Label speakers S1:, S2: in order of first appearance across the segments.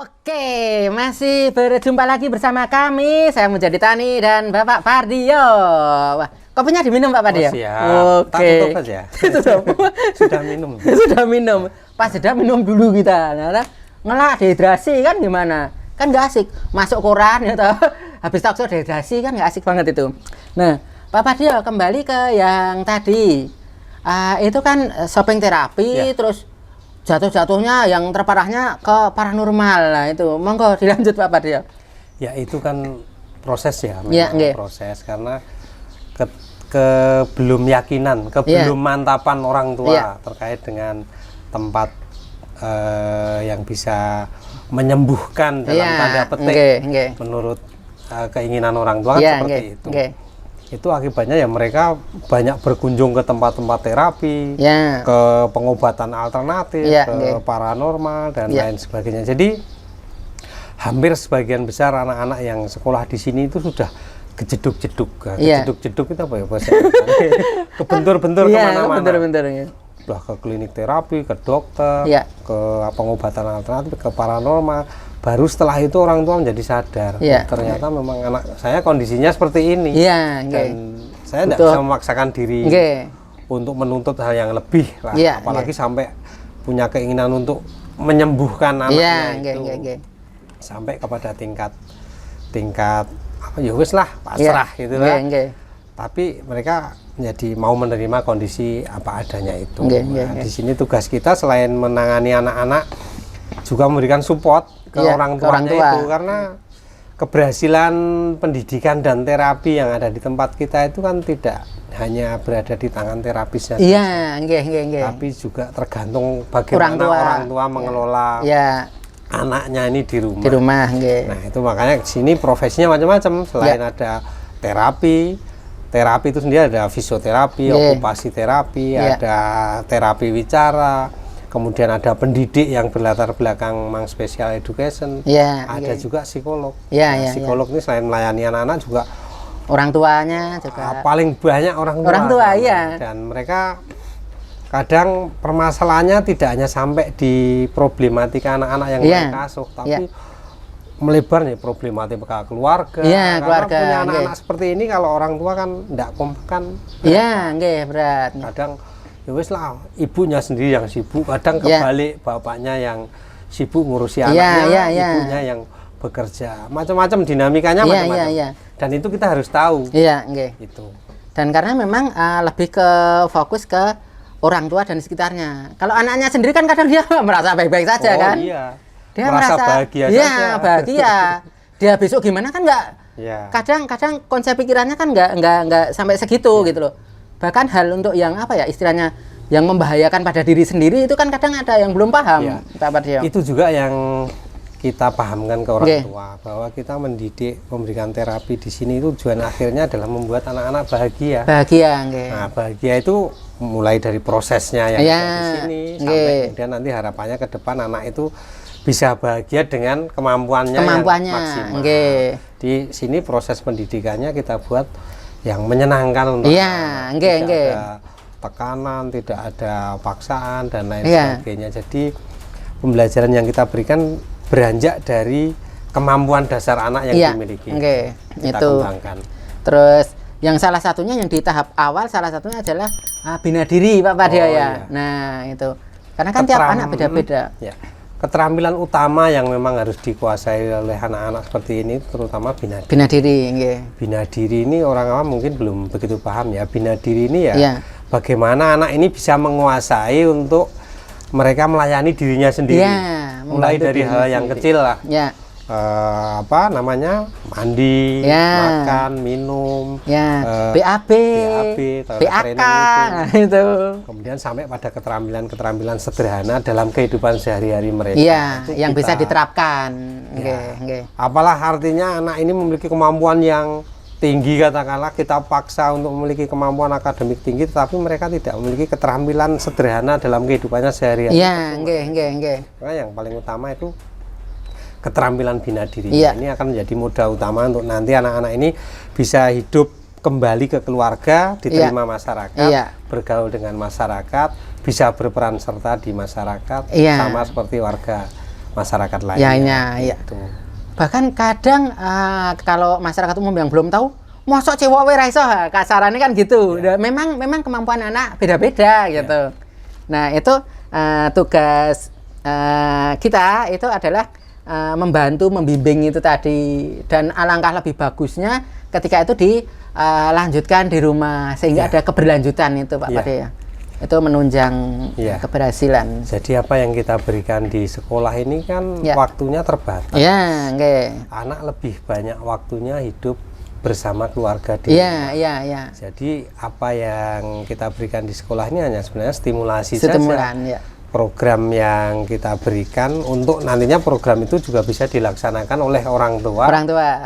S1: Oke, masih berjumpa lagi bersama kami. Saya Menjadi Tani dan Bapak Pardio. Wah, kopinya diminum Pak Pardio?
S2: Oh, siap.
S1: Oke.
S2: Tak tutup aja. Sudah minum.
S1: Sudah minum. Pas sudah minum dulu kita. Nah, ngelak dehidrasi kan gimana? Kan nggak asik. Masuk koran ya toh. Habis talkshow dehidrasi kan nggak asik banget itu. Nah, Pak Pardio kembali ke yang tadi. Itu kan shopping terapi,
S2: Ya.
S1: terus jatuh-jatuhnya yang terparahnya ke paranormal. Nah itu monggo dilanjut Pak Pardio.
S2: Ya itu kan proses ya,
S1: Ya,
S2: memang
S1: nggih.
S2: proses karena belum yakinan, belum mantapan orang tua
S1: Ya.
S2: terkait dengan tempat yang bisa menyembuhkan dalam
S1: Ya,
S2: tanda petik
S1: nggih.
S2: menurut keinginan orang tua kan
S1: Ya,
S2: seperti
S1: nggih,
S2: itu.
S1: nggih.
S2: Itu akibatnya ya mereka banyak berkunjung ke tempat-tempat terapi,
S1: Ya.
S2: ke pengobatan alternatif,
S1: Ya,
S2: ke
S1: nggih.
S2: paranormal dan
S1: Ya.
S2: lain sebagainya. Jadi hampir sebagian besar anak-anak yang sekolah di sini itu sudah kejeduk-jeduk.
S1: Ya.
S2: Kejeduk-jeduk itu apa ya bahasa? Kebentur-bentur
S1: Iya,
S2: kemana-mana.
S1: bener-bener ya.
S2: Udah ke klinik terapi, ke dokter,
S1: Ya.
S2: ke pengobatan alternatif, ke paranormal. Baru setelah itu orang tua menjadi sadar.
S1: Ya.
S2: Ternyata memang anak saya kondisinya seperti ini.
S1: Iya, nggih.
S2: Dan saya tidak
S1: Betul.
S2: bisa memaksakan diri
S1: Nggih.
S2: untuk menuntut hal yang lebih lah,
S1: Iya,
S2: apalagi sampai punya keinginan untuk menyembuhkan anaknya
S1: Iya,
S2: itu
S1: nggih.
S2: sampai kepada tingkat apa ya wis lah pasrah gitu lah.
S1: Nggih.
S2: Tapi mereka jadi mau menerima kondisi apa adanya itu.
S1: Nggih.
S2: Di sini tugas kita selain menangani anak-anak juga memberikan support ke
S1: Iya,
S2: orang
S1: ke orang
S2: tuanya
S1: tua.
S2: itu, karena keberhasilan pendidikan dan terapi yang ada di tempat kita itu kan tidak hanya berada di tangan terapisnya,
S1: Iya, nggih.
S2: tapi juga tergantung bagaimana orang tua mengelola
S1: Ya,
S2: anaknya ini di rumah.
S1: di rumah, nggih.
S2: Nah itu makanya di sini profesinya macam-macam. Selain ada terapi itu sendiri ada fisioterapi,
S1: Yeah.
S2: okupasi terapi,
S1: Yeah.
S2: ada terapi wicara, kemudian ada pendidik yang berlatar belakang memang special education,
S1: Iya,
S2: ada
S1: nggih.
S2: juga psikolog.
S1: Yeah,
S2: Nah,
S1: yeah,
S2: psikolog ini selain melayani anak-anak juga
S1: Orang tuanya juga.
S2: paling banyak orang tua.
S1: Orang tua,
S2: kan.
S1: iya.
S2: Dan mereka kadang permasalahannya tidak hanya sampai di problematika anak-anak yang
S1: Iya.
S2: mereka asuh, tapi
S1: Iya.
S2: melebar nih problematika keluarga.
S1: Iya,
S2: Karena
S1: keluarga,
S2: punya anak-anak
S1: nggih.
S2: seperti ini kalau orang tua kan tidak kompak kan.
S1: Iya, nggih, berat.
S2: Kadang ya wis lah ibunya sendiri yang sibuk, kadang
S1: Iya.
S2: kebalik bapaknya yang sibuk ngurusi
S1: Iya,
S2: anaknya,
S1: iya.
S2: ibunya yang bekerja. Macam-macam dinamikanya
S1: Iya,
S2: macam-macam.
S1: iya.
S2: Dan itu kita harus tahu.
S1: Iya, nggih.
S2: Itu.
S1: Dan karena memang lebih ke fokus ke orang tua dan sekitarnya. Kalau anaknya sendiri kan kadang dia merasa baik-baik saja kan.
S2: Iya.
S1: Dia
S2: merasa bahagia
S1: iya,
S2: saja.
S1: bahagia. Dia besok gimana kan nggak.
S2: Iya.
S1: Kadang konsep pikirannya kan nggak sampai segitu gitu loh. Bahkan hal untuk yang apa ya istilahnya yang membahayakan pada diri sendiri itu kan kadang ada yang belum paham,
S2: Iya.
S1: Pak Pardio.
S2: Itu juga yang kita pahamkan ke orang
S1: Nggih.
S2: tua, bahwa kita mendidik, memberikan terapi di sini itu tujuan akhirnya adalah membuat anak-anak bahagia.
S1: Bahagia, nggih.
S2: Nah, bahagia itu mulai dari prosesnya yang
S1: Iya,
S2: ada di sini sampai
S1: nggih.
S2: kemudian nanti harapannya ke depan anak itu bisa bahagia dengan kemampuannya yang
S1: Kemampuannya,
S2: maksimal.
S1: nggih.
S2: Di sini proses pendidikannya kita buat yang menyenangkan untuk
S1: Iya,
S2: anak.
S1: nggih,
S2: Tidak
S1: nggih.
S2: ada tekanan, tidak ada paksaan dan lain
S1: Iya.
S2: sebagainya. Jadi pembelajaran yang kita berikan beranjak dari kemampuan dasar anak yang
S1: Iya,
S2: dimiliki.
S1: nggih.
S2: Kita
S1: Itu.
S2: kembangkan.
S1: Terus yang salah satunya yang di tahap awal salah satunya adalah bina diri Pak Pardio
S2: Oh,
S1: ya.
S2: iya.
S1: Nah, itu. Karena kan tiap anak beda-beda.
S2: Ya. Keterampilan utama yang memang harus dikuasai oleh anak-anak seperti ini terutama bina diri.
S1: Bina diri, nggih.
S2: Bina diri ini orang awam mungkin belum begitu paham ya. Bina diri ini ya
S1: Iya.
S2: bagaimana anak ini bisa menguasai untuk mereka melayani dirinya sendiri.
S1: Iya,
S2: Mulai
S1: membantu
S2: dari
S1: dirinya
S2: hal yang
S1: sendiri.
S2: kecil lah.
S1: Ya.
S2: Apa namanya? Mandi,
S1: Ya.
S2: makan, minum,
S1: Ya,
S2: eh,
S1: BAB,
S2: toilet
S1: PAK,
S2: training
S1: nah, itu.
S2: kemudian sampai pada keterampilan-keterampilan sederhana dalam kehidupan sehari-hari mereka.
S1: Iya,
S2: Itu
S1: yang bisa
S2: kita-
S1: diterapkan.
S2: Ya.
S1: Nggih, nggih.
S2: Apalah artinya anak ini memiliki kemampuan yang tinggi, katakanlah kita paksa untuk memiliki kemampuan akademik tinggi, tetapi mereka tidak memiliki keterampilan sederhana dalam kehidupannya sehari-hari.
S1: Iya, nggih.
S2: Karena yang paling utama itu keterampilan bina diri.
S1: Iya.
S2: Ini akan menjadi modal utama untuk nanti anak-anak ini bisa hidup kembali ke keluarga, diterima masyarakat,
S1: Iya.
S2: bergaul dengan masyarakat, bisa berperan serta di masyarakat,
S1: Iya.
S2: sama seperti warga masyarakat lainnya.
S1: Ya.
S2: Gitu.
S1: Bahkan kadang kalau masyarakat umum yang belum tahu, mosok cewek wae ra iso, kasarannya kan gitu. Memang kemampuan anak beda-beda gitu. Nah, itu tugas kita itu adalah membantu membimbing itu tadi, dan alangkah lebih bagusnya ketika itu dilanjutkan di rumah sehingga ada keberlanjutan itu Pak Pade ya. Itu menunjang keberhasilan.
S2: Jadi apa yang kita berikan di sekolah ini kan waktunya terbatas.
S1: Ya, nggih.
S2: Anak lebih banyak waktunya hidup bersama keluarga di rumah.
S1: Iya.
S2: Jadi apa yang kita berikan di sekolah ini hanya sebenarnya stimulasi
S1: Stimulan,
S2: saja. Program yang kita berikan untuk nantinya program itu juga bisa dilaksanakan oleh orang tua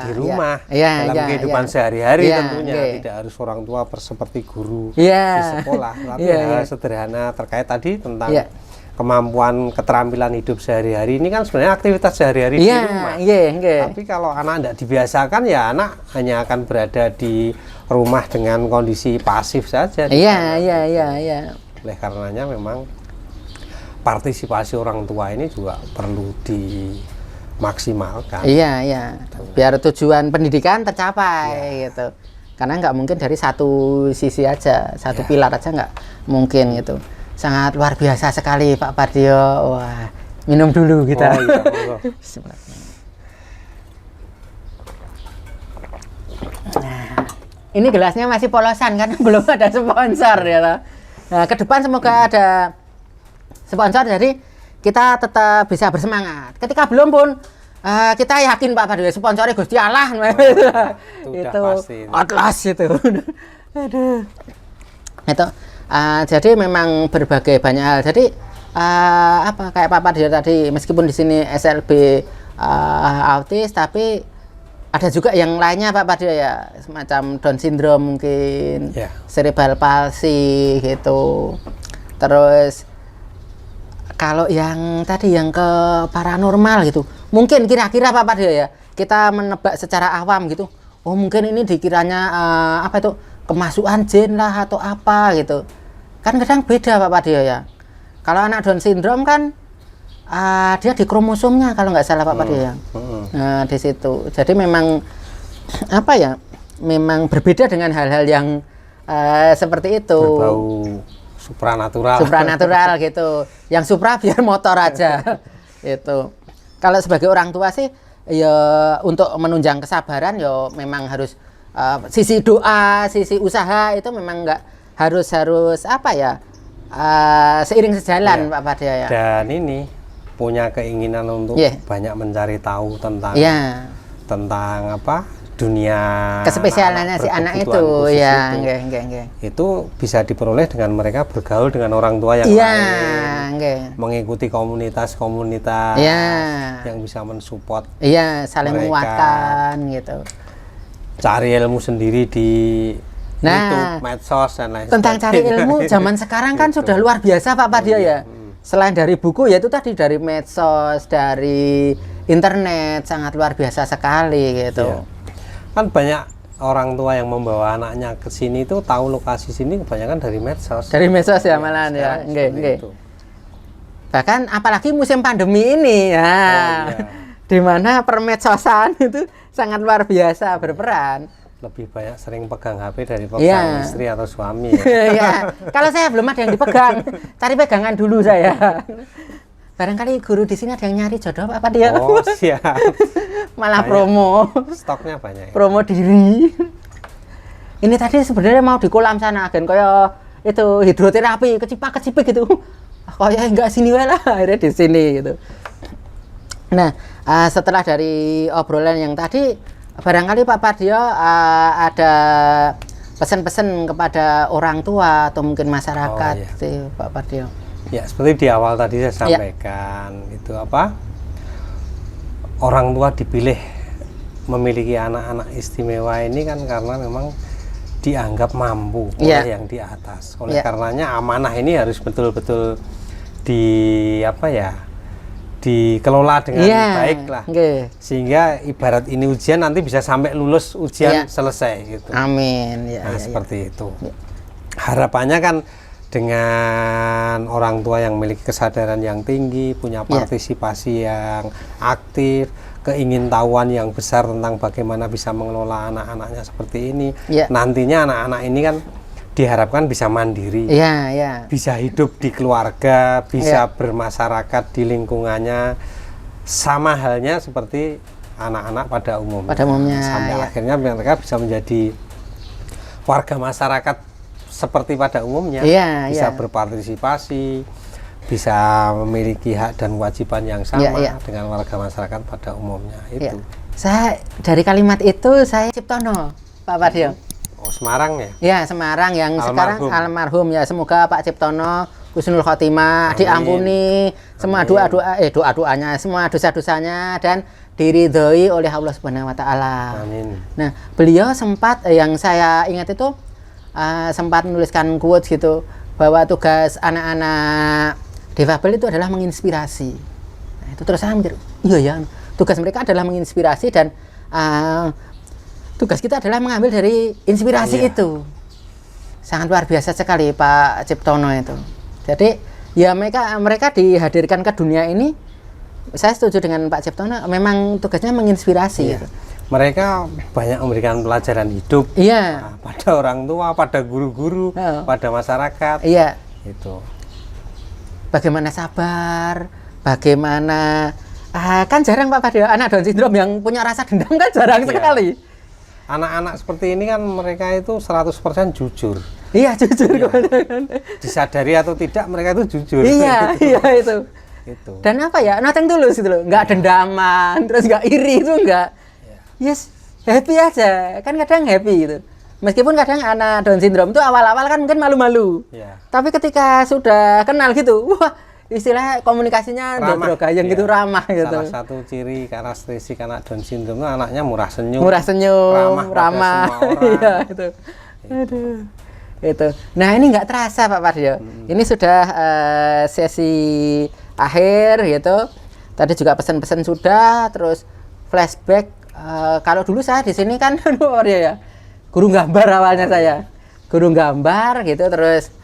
S2: di rumah dalam kehidupan sehari-hari tentunya. Tidak harus orang tua seperti guru di sekolah, tapi hal sederhana terkait tadi tentang kemampuan keterampilan hidup sehari-hari ini kan sebenarnya aktivitas sehari-hari di rumah. Tapi kalau anak tidak dibiasakan ya anak hanya akan berada di rumah dengan kondisi pasif saja. Oleh karenanya memang partisipasi orang tua ini juga perlu dimaksimalkan.
S1: Iya. Biar tujuan pendidikan tercapai gitu. Karena nggak mungkin dari satu sisi aja, satu pilar aja nggak mungkin gitu. Sangat luar biasa sekali Pak Pardio. Wah, minum dulu kita. Nah, ini gelasnya masih polosan karena belum ada sponsor ya. Nah, ke depan semoga ada sponsor, jadi kita tetap bisa bersemangat. Ketika belum pun kita yakin Pak Pardio sponsornya Gusti Allah. Itu Atlas itu. Aduh. Itu jadi memang berbagai banyak hal. Jadi kayak Pak Pardio tadi, meskipun di sini SLB autis, tapi ada juga yang lainnya Pak Pardio ya, semacam Down syndrome mungkin, cerebral palsy gitu. Terus kalau yang tadi yang ke paranormal gitu, mungkin kira-kira Pak Pardio ya, kita menebak secara awam gitu. Oh mungkin ini dikiranya kemasukan jin lah atau apa gitu. Kan kadang beda Pak Pardio ya. Kalau anak Down syndrome kan dia di kromosomnya kalau nggak salah Pak Pardio ya. Nah di situ. Jadi memang memang berbeda dengan hal-hal yang seperti itu.
S2: Berbau supranatural
S1: gitu. Yang supra biar motor aja. Itu. Kalau sebagai orang tua sih ya untuk menunjang kesabaran ya memang harus sisi doa, sisi usaha itu memang nggak harus seiring sejalan Pak Pardio ya.
S2: Dan ini punya keinginan untuk banyak mencari tahu tentang dunia
S1: kespesialannya si anak itu ya,
S2: itu bisa diperoleh dengan mereka bergaul dengan orang tua yang lain, mengikuti komunitas-komunitas yang bisa mensupport,
S1: saling menguatkan gitu,
S2: cari ilmu sendiri di YouTube, medsos dan lain
S1: tentang cari ilmu zaman sekarang kan sudah luar biasa Pak Pardio ya. Selain dari buku yaitu tadi dari medsos, dari internet sangat luar biasa sekali gitu.
S2: Kan banyak orang tua yang membawa anaknya ke sini itu tahu lokasi sini kebanyakan dari medsos.
S1: Dari medsos ya malahan ya. Bahkan apalagi musim pandemi ini ya. Di mana permedsosan itu sangat luar biasa berperan.
S2: Lebih banyak sering pegang HP dari pegang istri atau suami
S1: ya. Kalau saya belum ada yang dipegang, cari pegangan dulu saya. Barangkali guru di sini ada yang nyari jodoh apa dia?
S2: Oh siap.
S1: Malah banyak. Promo.
S2: Stoknya banyak.
S1: Promo diri. Ini tadi sebenarnya mau di kolam sana, kan kayak itu hidroterapi, kecipak-kecipik gitu. Kayak enggak sini lah, akhirnya di sini gitu. Nah, setelah dari obrolan yang tadi, barangkali Pak Pardio ada pesan-pesan kepada orang tua atau mungkin masyarakat sih Pak Pardio.
S2: Ya, seperti di awal tadi saya sampaikan, itu orang tua dipilih memiliki anak-anak istimewa ini kan karena memang dianggap mampu oleh yang di atas. Oleh karenanya amanah ini harus betul-betul dikelola dengan baik lah. Sehingga ibarat ini ujian nanti bisa sampai lulus ujian selesai gitu.
S1: Amin.
S2: Seperti itu. Harapannya kan dengan orang tua yang memiliki kesadaran yang tinggi, punya partisipasi yang aktif, keingintahuan yang besar tentang bagaimana bisa mengelola anak-anaknya seperti ini. Nantinya anak-anak ini kan diharapkan bisa mandiri, bisa hidup di keluarga, bisa bermasyarakat di lingkungannya, sama halnya seperti anak-anak pada umumnya. Sampai akhirnya mereka bisa menjadi warga masyarakat seperti pada umumnya, bisa berpartisipasi, bisa memiliki hak dan kewajiban yang sama dengan warga masyarakat pada umumnya. Itu.
S1: Saya dari kalimat itu saya Ciptono, Pak Pardio.
S2: Oh, Semarang ya?
S1: Ya, Semarang yang sekarang almarhum ya. Semoga Pak Ciptono husnul khotimah, diampuni semua doa-doanya, semua dosa-dosanya, dan diridhoi oleh Allah Subhanahu wa taala.
S2: Amin.
S1: Nah, beliau sempat yang saya ingat itu sempat menuliskan quotes gitu bahwa tugas anak-anak difabel itu adalah menginspirasi. Nah, itu terus saya mikir, iya ya, tugas mereka adalah menginspirasi, dan tugas kita adalah mengambil dari inspirasi itu. Sangat luar biasa sekali Pak Ciptono itu. Jadi ya mereka dihadirkan ke dunia ini, saya setuju dengan Pak Ciptono, memang tugasnya menginspirasi. Gitu.
S2: Mereka banyak memberikan pelajaran hidup pada orang tua, pada guru-guru, pada masyarakat. Itu. Bagaimana sabar, bagaimana kan jarang Pak Pardio anak Down syndrome yang punya rasa dendam, kan jarang sekali. Anak-anak seperti ini kan mereka itu 100% jujur.
S1: Jujur.
S2: Disadari atau tidak mereka itu jujur.
S1: Itu. Dan apa ya, nothing tulus gitu loh, nggak dendaman, terus nggak iri, itu nggak. Happy aja, kan kadang happy gitu. Meskipun kadang anak Down syndrome itu awal-awal kan mungkin malu-malu. Tapi ketika sudah kenal gitu, wah, istilah komunikasinya gayeng gitu, ramah gitu.
S2: Salah satu ciri karakteristik anak Down syndrome itu anaknya murah senyum,
S1: ramah. Itu. Aduh. Itu. Nah, ini nggak terasa Pak Pardio. Ini sudah sesi akhir gitu. Tadi juga pesan-pesan sudah, terus flashback. Kalau dulu saya di sini kan guru gambar awalnya saya. Guru gambar gitu, terus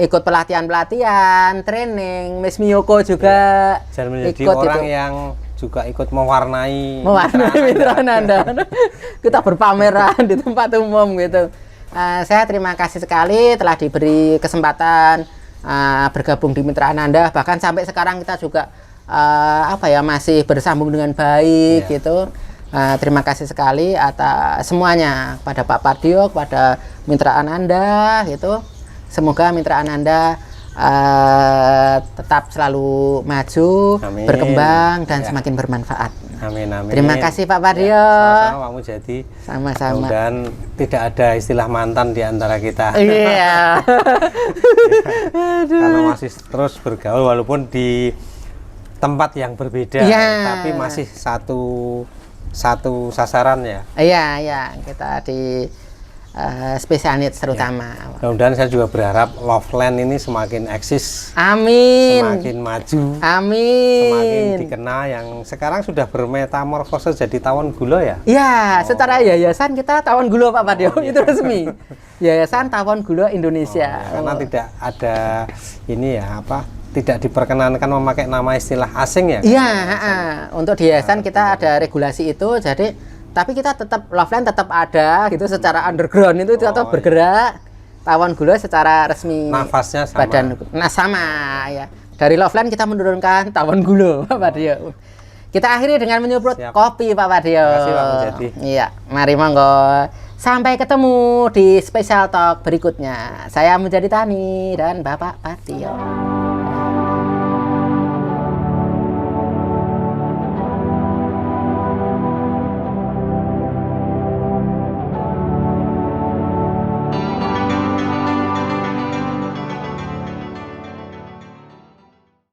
S1: ikut pelatihan, training, Miss Miyoko juga
S2: dan menjadi
S1: ikut
S2: orang yang juga ikut mewarnai
S1: Mitra Ananda. Kita berpameran di tempat umum gitu. Saya terima kasih sekali telah diberi kesempatan bergabung di Mitra Ananda, bahkan sampai sekarang kita juga masih bersambung dengan baik gitu. Terima kasih sekali atas semuanya, pada Pak Pardio, pada Mitra Ananda gitu. Semoga Mitra Ananda tetap selalu maju, berkembang, dan semakin bermanfaat.
S2: Amin.
S1: Terima kasih Pak Pardio.
S2: Sama-sama Pak Mujadi.
S1: Sama-sama.
S2: Dan tidak ada istilah mantan di antara kita. Karena masih terus bergaul walaupun di tempat yang berbeda, tapi masih satu sasaran ya. Kita di special needs terutama. Mudah-mudahan saya juga berharap Loveland ini semakin eksis.
S1: Amin.
S2: Semakin maju.
S1: Amin.
S2: Semakin dikenal, yang sekarang sudah bermetamorfose jadi Tawon Gulo ya?
S1: Secara yayasan kita Tawon Gulo Pak Pardio, itu resmi. Yayasan Tawon Gulo Indonesia.
S2: Karena tidak ada tidak diperkenankan memakai nama istilah asing ya?
S1: Untuk di yayasan kita ada regulasi itu, jadi tapi kita tetap Loveland tetap ada gitu secara underground itu tetap bergerak. Tawon Gulo secara resmi
S2: nafasnya sama.
S1: Sama ya. Dari Loveland kita menurunkan Tawon Gulo Pak Pardio. Kita akhiri dengan menyupluk kopi Pak Pardio.
S2: Terima kasih Pak Mujadi.
S1: Mari monggo. Sampai ketemu di Special Talk berikutnya. Saya Mujadi Tani dan Bapak Pardio.